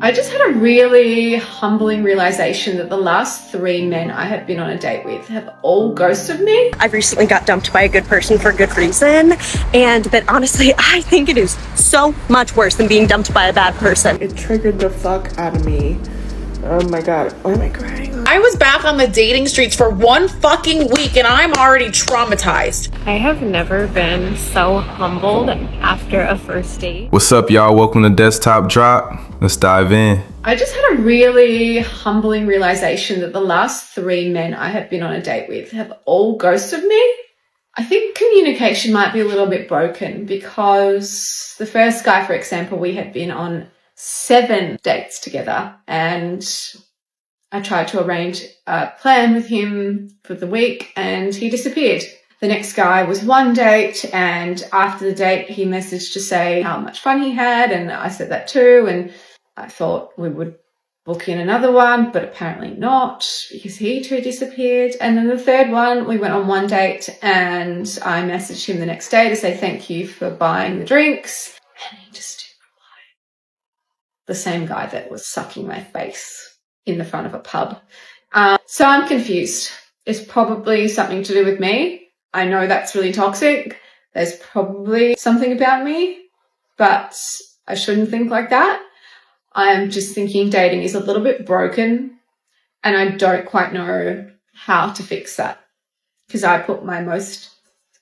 I just had a really humbling realization that the last 3 men I have been on a date with have all ghosted me. I recently got dumped by a good person for a good reason, and that honestly, I think it is so much worse than being dumped by a bad person. It triggered the fuck out of me. Oh my god, why am I crying? I was back on the dating streets for 1 fucking week and I'm already traumatized. I have never been so humbled after a first date. What's up, y'all? Welcome to DesktopDrop. Let's dive in. I just had a really humbling realization that the last 3 men I have been on a date with have all ghosted me. I think communication might be a little bit broken because the first guy, for example, we had been on 7 dates together, and I tried to arrange a plan with him for the week and he disappeared. The next guy was 1 date, and after the date he messaged to say how much fun he had, and I said that too, and I thought we would book in another one, but apparently not because he too disappeared. And then the third one, we went on 1 date and I messaged him the next day to say thank you for buying the drinks, and he just didn't reply. The same guy that was sucking my face in the front of a pub. So I'm confused. It's probably something to do with me. I know that's really toxic. There's probably something about me, but I shouldn't think like that. I'm just thinking dating is a little bit broken and I don't quite know how to fix that because I put my most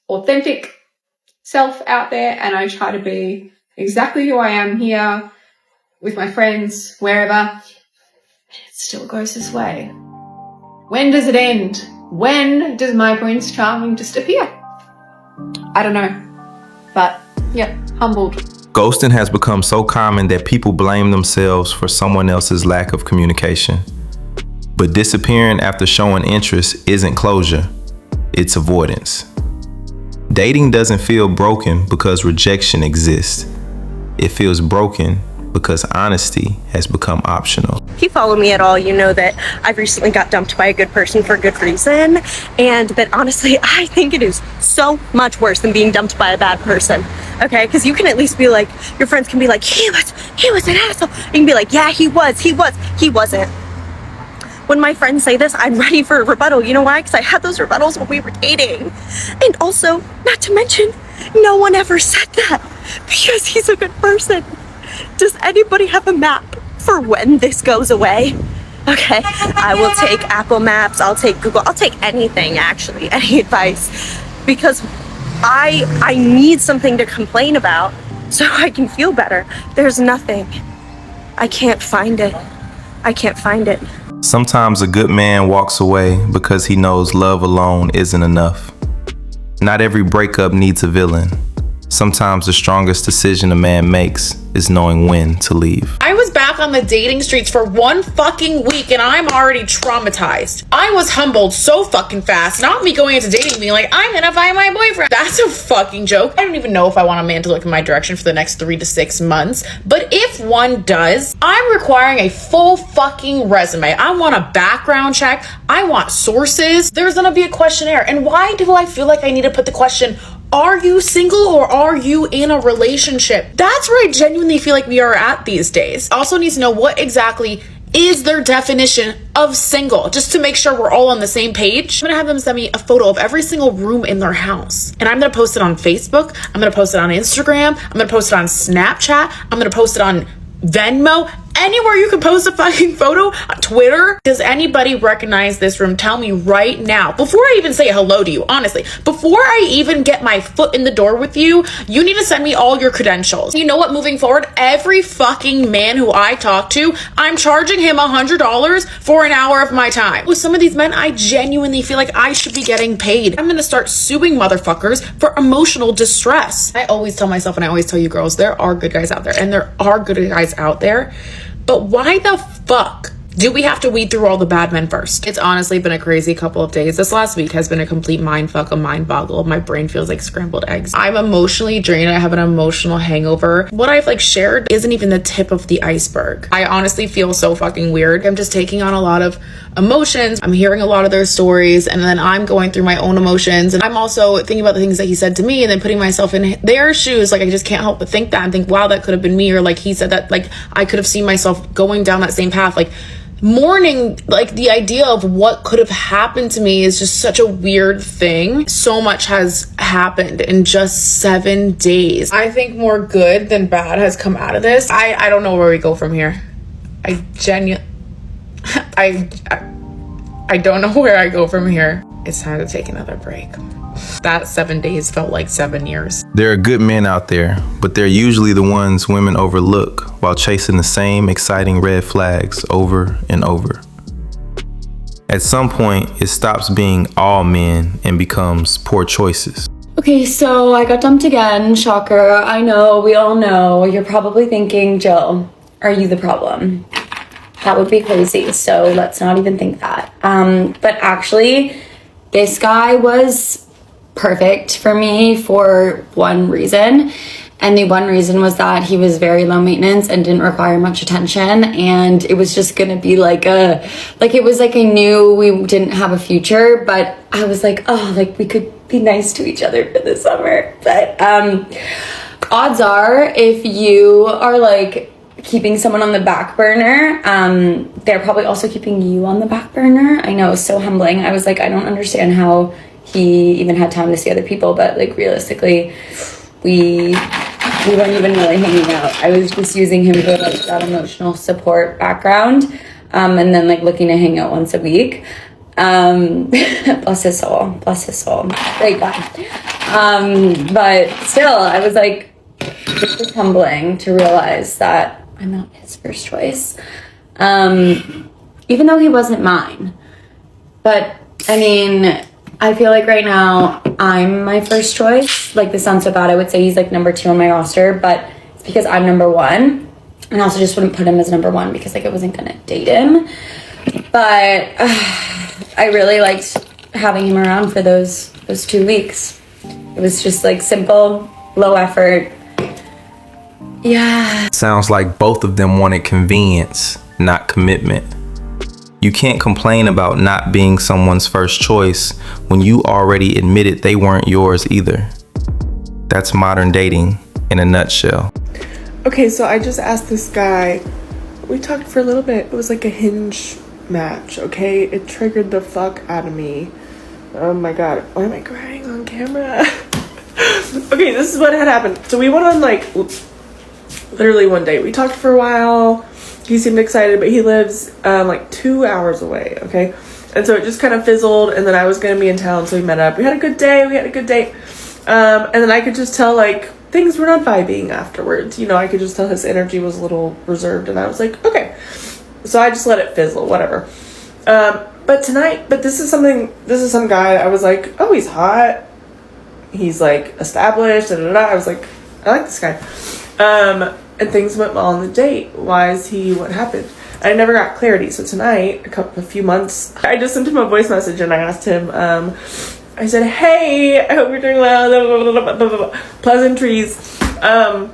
authentic self out there and I try to be exactly who I am here with my friends, wherever, and it still goes this way. When does it end? When does my Prince Charming just appear? I don't know, but yeah, humbled. Ghosting has become so common that people blame themselves for someone else's lack of communication. But disappearing after showing interest isn't closure, it's avoidance. Dating doesn't feel broken because rejection exists. It feels broken because honesty has become optional. If you follow me at all, you know that I've recently got dumped by a good person for a good reason, and that honestly, I think it is so much worse than being dumped by a bad person. Okay, because you can at least be like, your friends can be like, he was an asshole. You can be like, yeah, he wasn't. When my friends say this, I'm ready for a rebuttal. You know why? Because I had those rebuttals when we were dating. And also, not to mention, no one ever said that because he's a good person. Does anybody have a map for when this goes away? Okay, I will take Apple Maps, I'll take Google, I'll take anything actually, any advice, because I need something to complain about so I can feel better. There's nothing. I can't find it. Sometimes a good man walks away because he knows love alone isn't enough. Not every breakup needs a villain. Sometimes the strongest decision a man makes is knowing when to leave. I was back on the dating streets for 1 fucking week and I'm already traumatized. I was humbled so fucking fast. Not me going into dating being like, I'm gonna find my boyfriend. That's a fucking joke. I don't even know if I want a man to look in my direction for the next 3 to 6 months. But if one does, I'm requiring a full fucking resume. I want a background check. I want sources. There's gonna be a questionnaire. And why do I feel like I need to put the question, are you single or are you in a relationship? That's where I genuinely feel like we are at these days. Also need to know what exactly is their definition of single, just to make sure we're all on the same page. I'm gonna have them send me a photo of every single room in their house. And I'm gonna post it on Facebook. I'm gonna post it on Instagram. I'm gonna post it on Snapchat. I'm gonna post it on Venmo. Anywhere you can post a fucking photo, on Twitter. Does anybody recognize this room? Tell me right now. Before I even say hello to you, honestly, before I even get my foot in the door with you, you need to send me all your credentials. You know what, moving forward, every fucking man who I talk to, I'm charging him $100 for an hour of my time. With some of these men, I genuinely feel like I should be getting paid. I'm gonna start suing motherfuckers for emotional distress. I always tell myself, and I always tell you girls, there are good guys out there, and there are good guys out there. But why the fuck Do we have to weed through all the bad men first? It's honestly been a crazy couple of days. This last week has been a complete mind fuck, a mind boggle. My brain feels like scrambled eggs. I'm emotionally drained. I have an emotional hangover. What I've like shared isn't even the tip of the iceberg. I honestly feel so fucking weird. I'm just taking on a lot of emotions. I'm hearing a lot of their stories, and then I'm going through my own emotions. And I'm also thinking about the things that he said to me and then putting myself in their shoes. Like, I just can't help but think that and think, wow, that could have been me. Or like he said that, like, I could have seen myself going down that same path. Like, mourning, like, the idea of what could have happened to me is just such a weird thing. So much has happened in just 7 days. I think more good than bad has come out of this. I don't know where we go from here. I don't know where I go from here. It's time to take another break. That 7 days felt like 7 years. There are good men out there, but they're usually the ones women overlook while chasing the same exciting red flags over and over. At some point, it stops being all men and becomes poor choices. Okay, so I got dumped again. Shocker. I know, we all know. You're probably thinking, Jill, are you the problem? That would be crazy, so let's not even think that. But actually, this guy was perfect for me for one reason. And the one reason was that he was very low maintenance and didn't require much attention. And it was just gonna be like it was like I knew we didn't have a future, but I was like, oh, like we could be nice to each other for the summer. But odds are, if you are like keeping someone on the back burner, they're probably also keeping you on the back burner. I know, it's so humbling. I was like, I don't understand how he even had time to see other people, but like realistically, we weren't even really hanging out. I was just using him for like that emotional support background, and then like looking to hang out once a week. Bless his soul, great guy. But still, I was like, it was humbling to realize that I'm not his first choice, even though he wasn't mine. But I mean, I feel like right now I'm my first choice. Like, this sounds so bad. I would say he's like number 2 on my roster, but it's because I'm number 1. And I also just wouldn't put him as number 1 because like I wasn't gonna date him. But I really liked having him around for those 2 weeks. It was just like simple, low effort. Yeah. Sounds like both of them wanted convenience, not commitment. You can't complain about not being someone's first choice when you already admitted they weren't yours either. That's modern dating in a nutshell. Okay, so I just asked this guy. We talked for a little bit. It was like a Hinge match, okay? It triggered the fuck out of me. Oh my god. Why am I crying on camera? Okay, this is what had happened. So we went on like literally one date. We talked for a while. He seemed excited, but he lives like 2 hours away, okay? And so it just kind of fizzled, and then I was going to be in town, so we met up. We had a good day. And then I could just tell, like, things were not vibing afterwards. You know, I could just tell his energy was a little reserved, and I was like, okay. So I just let it fizzle, whatever. But this is some guy, I was like, oh, he's hot. He's, like, established, da-da-da. I was like, I like this guy. And things went well on the date. Why is he? What happened? I never got clarity. So tonight, a few months, I just sent him a voice message and I asked him, I said, hey, I hope you're doing well, blah, blah, blah, blah, blah. Pleasantries. And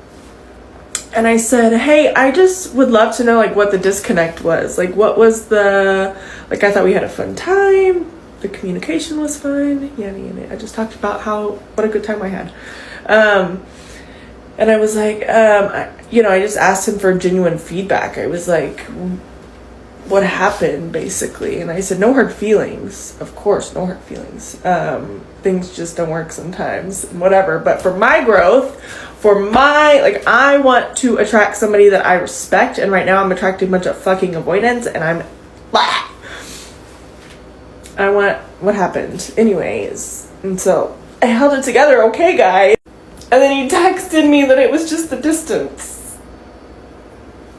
I said, hey, I just would love to know, like, what the disconnect was. Like, what was the, like, I thought we had a fun time. The communication was fun. I just talked about what a good time I had. And I was like, I just asked him for genuine feedback. I was like, what happened, basically? And I said, no hard feelings. Of course, no hard feelings. Things just don't work sometimes, whatever. But for my growth, I want to attract somebody that I respect. And right now I'm attracting a bunch of fucking avoidance. And what happened? Anyways. And so I held it together. Okay, guys. And then he texted me that it was just the distance.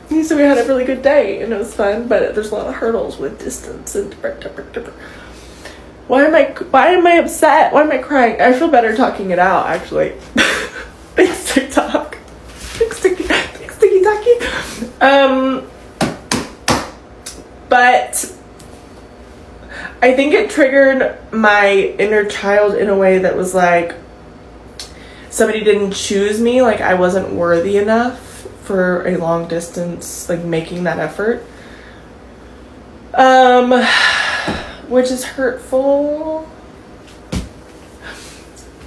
He said we had a really good day and it was fun, but there's a lot of hurdles with distance and why am I upset? Why am I crying? I feel better talking it out, actually. Thanks, TikTok. Thanks, TikTok. But I think it triggered my inner child in a way that was like, somebody didn't choose me, like I wasn't worthy enough for a long distance, like making that effort. Which is hurtful.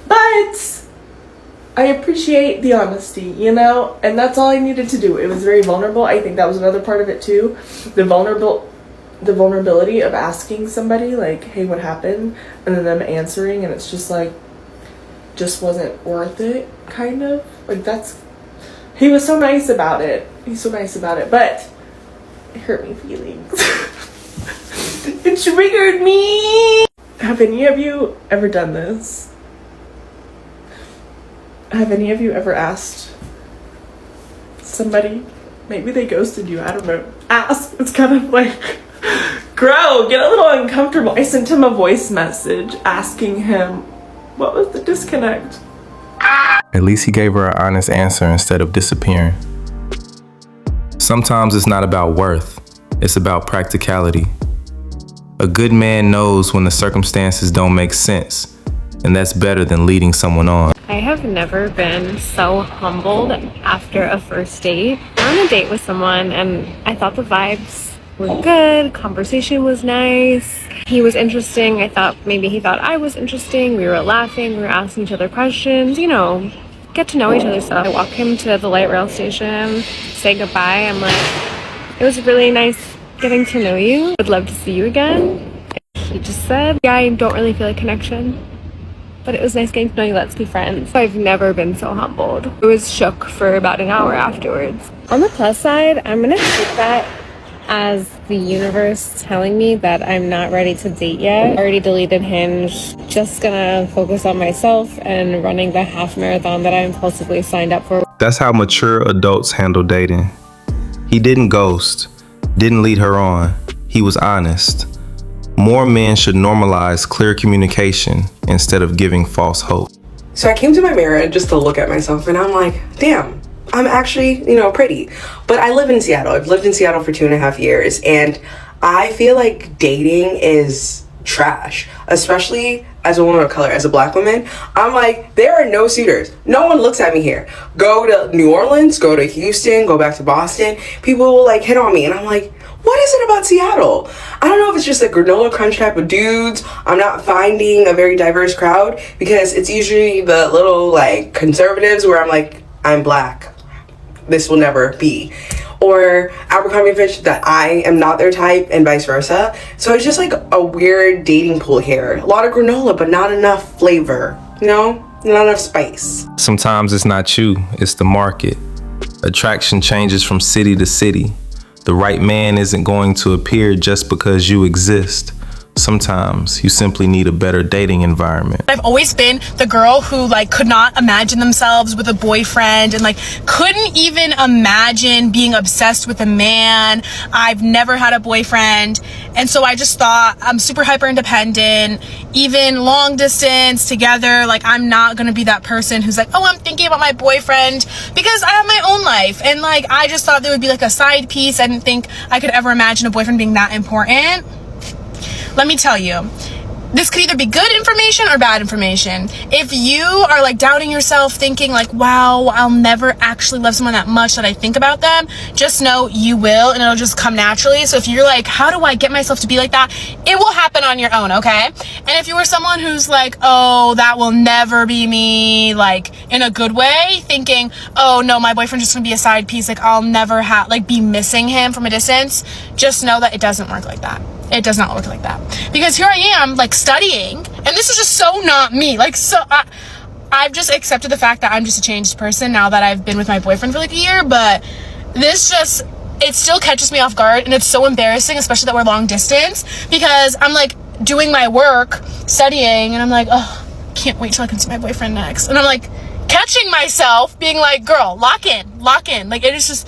But I appreciate the honesty, you know? And that's all I needed to do. It was very vulnerable. I think that was another part of it too. The vulnerability of asking somebody, like, hey, what happened? And then them answering, and it's just like, just wasn't worth it, kind of. Like, he was so nice about it. He's so nice about it. But it hurt my feelings. It triggered me. Have any of you ever done this? Have any of you ever asked somebody, maybe they ghosted you, I don't know, ask? It's kind of like, grow, get a little uncomfortable. I sent him a voice message asking him, what was the disconnect? At least he gave her an honest answer instead of disappearing. Sometimes it's not about worth, it's about practicality. A good man knows when the circumstances don't make sense, and that's better than leading someone on. I have never been so humbled after a first date. I'm on a date with someone and I thought the vibes were good, conversation was nice, he was interesting, I thought maybe he thought I was interesting, we were laughing, we were asking each other questions, you know, get to know each other. So I walk him to the light rail station, say goodbye, I'm like, it was really nice getting to know you, would love to see you again. He just said, yeah, I don't really feel a connection, but it was nice getting to know you, let's be friends. I've never been so humbled. I was shook for about an hour afterwards. On the plus side, I'm gonna take that as the universe telling me that I'm not ready to date yet. I already deleted Hinge, just gonna focus on myself and running the half marathon that I impulsively signed up for. That's how mature adults handle dating. He didn't ghost, didn't lead her on, he was honest. More men should normalize clear communication instead of giving false hope. So I came to my mirror just to look at myself and I'm like, damn, I'm actually, you know, pretty. But I live in Seattle. I've lived in Seattle for 2.5 years and I feel like dating is trash, especially as a woman of color, as a black woman. I'm like, there are no suitors. No one looks at me here. Go to New Orleans, go to Houston, go back to Boston. People will like hit on me and I'm like, what is it about Seattle? I don't know if it's just a granola crunch type of dudes. I'm not finding a very diverse crowd because it's usually the little like conservatives where I'm like, I'm black. This will never be. Or Abercrombie & Fitch that I am not their type and vice versa. So it's just like a weird dating pool here. A lot of granola, but not enough flavor, you know? Not enough spice. Sometimes it's not you, it's the market. Attraction changes from city to city. The right man isn't going to appear just because you exist. Sometimes you simply need a better dating environment. I've always been the girl who like could not imagine themselves with a boyfriend and like couldn't even imagine being obsessed with a man. I've never had a boyfriend. And so I just thought I'm super hyper independent, even long distance together. Like I'm not going to be that person who's like, oh, I'm thinking about my boyfriend because I have my own life. And like, I just thought there would be like a side piece. I didn't think I could ever imagine a boyfriend being that important. Let me tell you, this could either be good information or bad information. If you are like doubting yourself, thinking like, wow, I'll never actually love someone that much that I think about them, just know you will and it'll just come naturally. So if you're like, how do I get myself to be like that? It will happen on your own, okay? And if you were someone who's like, oh, that will never be me, like in a good way, thinking, oh no, my boyfriend's just gonna be a side piece, like I'll never be missing him from a distance, just know that it doesn't work like that. It does not work like that. Because here I am, like, studying, and this is just so not me. Like, so, I've just accepted the fact that I'm just a changed person now that I've been with my boyfriend for, like, a year, but this just, it still catches me off guard, and it's so embarrassing, especially that we're long distance, because I'm, like, doing my work, studying, and I'm like, oh, can't wait till I can see my boyfriend next. And I'm, like, catching myself being like, girl, lock in. Like, it is just,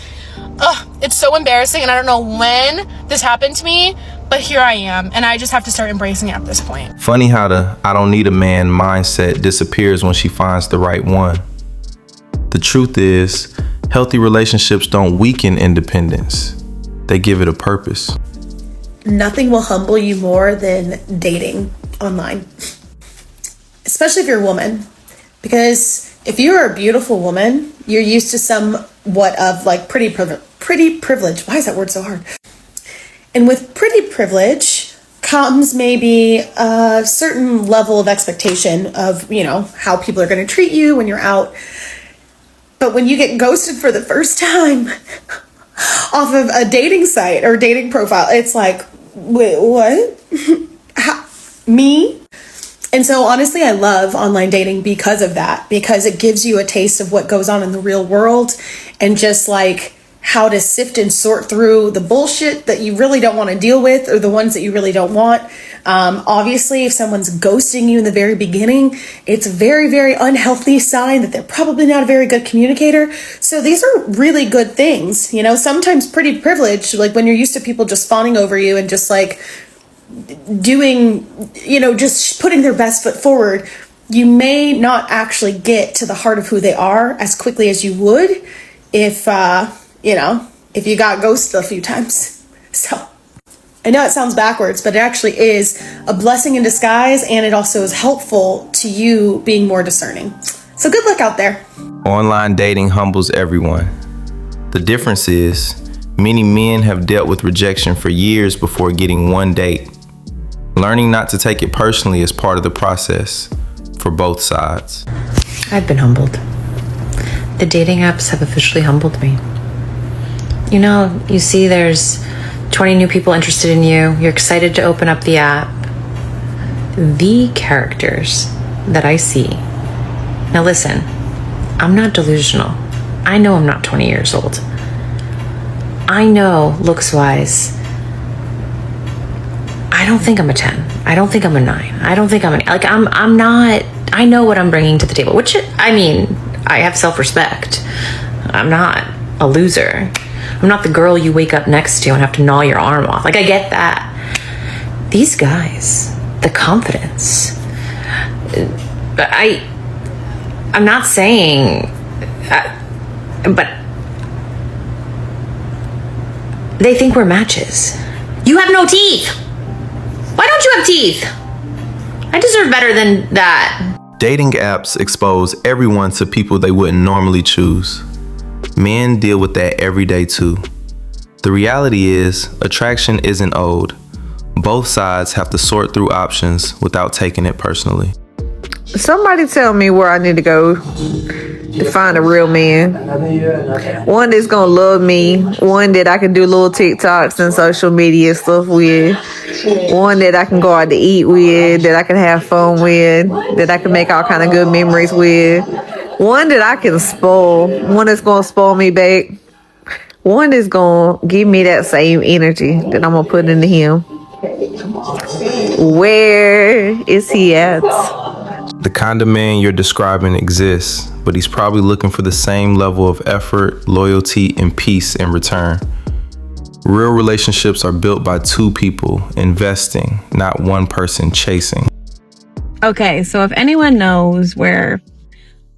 it's so embarrassing, and I don't know when this happened to me, but here I am, and I just have to start embracing it at this point. Funny how the I don't need a man mindset disappears when she finds the right one. The truth is, healthy relationships don't weaken independence. They give it a purpose. nothing will humble you more than dating online, especially if you're a woman. Because if you're a beautiful woman, you're used to somewhat of like pretty privilege. Why is that word so hard? And with pretty privilege comes maybe a certain level of expectation of, you know, how people are going to treat you when you're out. But when you get ghosted for the first time off of a dating site or dating profile, it's like, wait, what? Me? And so honestly, I love online dating because of that, because it gives you a taste of what goes on in the real world and just like how to sift and sort through the bullshit that you really don't want to deal with or the ones that you really don't want. Obviously, if someone's ghosting you in the very beginning, it's a very, very unhealthy sign that they're probably not a very good communicator. So these are really good things. You know, sometimes pretty privileged, like when you're used to people just fawning over you and just like doing, you know, just putting their best foot forward, you may not actually get to the heart of who they are as quickly as you would if, you know, if you got ghosted a few times. So I know it sounds backwards, but it actually is a blessing in disguise, and it also is helpful to you being more discerning. So good luck out there. Online dating humbles everyone. The difference is, many men have dealt with rejection for years before getting one date. Learning not to take it personally is part of the process for both sides. I've been humbled. The dating apps have officially humbled me. You know, you see there's 20 new people interested in you. You're excited to open up the app. The characters that I see. Now listen, I'm not delusional. I know I'm not 20 years old. I know looks-wise, I don't think I'm a 10. I don't think I'm a 9. I don't think I'm not, I know what I'm bringing to the table, which, I mean, I have self-respect. I'm not a loser. I'm not the girl you wake up next to and have to gnaw your arm off. Like, I get that. These guys, the confidence. I'm not saying, but they think we're matches. You have no teeth. Why don't you have teeth? I deserve better than that. Dating apps expose everyone to people they wouldn't normally choose. Men deal with that every day too. The reality is, attraction isn't old. Both sides have to sort through options without taking it personally. Somebody tell me where I need to go to find a real man. One that's gonna love me. One that I can do little TikToks and social media stuff with. One that I can go out to eat with, that I can have fun with, that I can make all kind of good memories with. One that I can spoil. One that's gonna spoil me back. One that's gonna give me that same energy that I'm gonna put into him. Where is he at? The kind of man you're describing exists, but he's probably looking for the same level of effort, loyalty, and peace in return. Real relationships are built by two people investing, not one person chasing. Okay, so if anyone knows where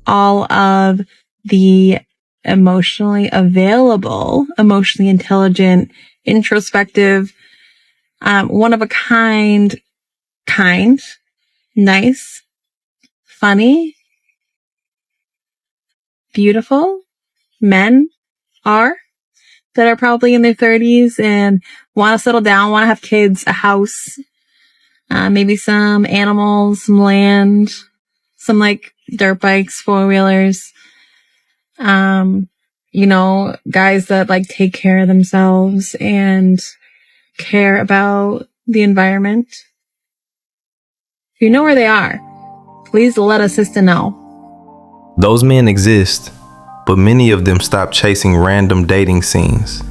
all of the emotionally available, emotionally intelligent, introspective, one of a kind, nice, funny, beautiful men are, that are probably in their 30s and want to settle down, want to have kids, a house, maybe some animals, some land, some like dirt bikes, 4-wheelers, you know, guys that like take care of themselves and care about the environment. If you know where they are, please let a sister know. Those men exist, but many of them stop chasing random dating scenes.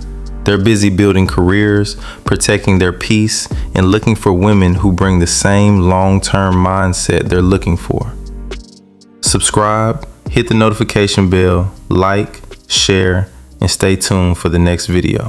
They're busy building careers, protecting their peace, and looking for women who bring the same long-term mindset they're looking for. Subscribe, hit the notification bell, like, share, and stay tuned for the next video.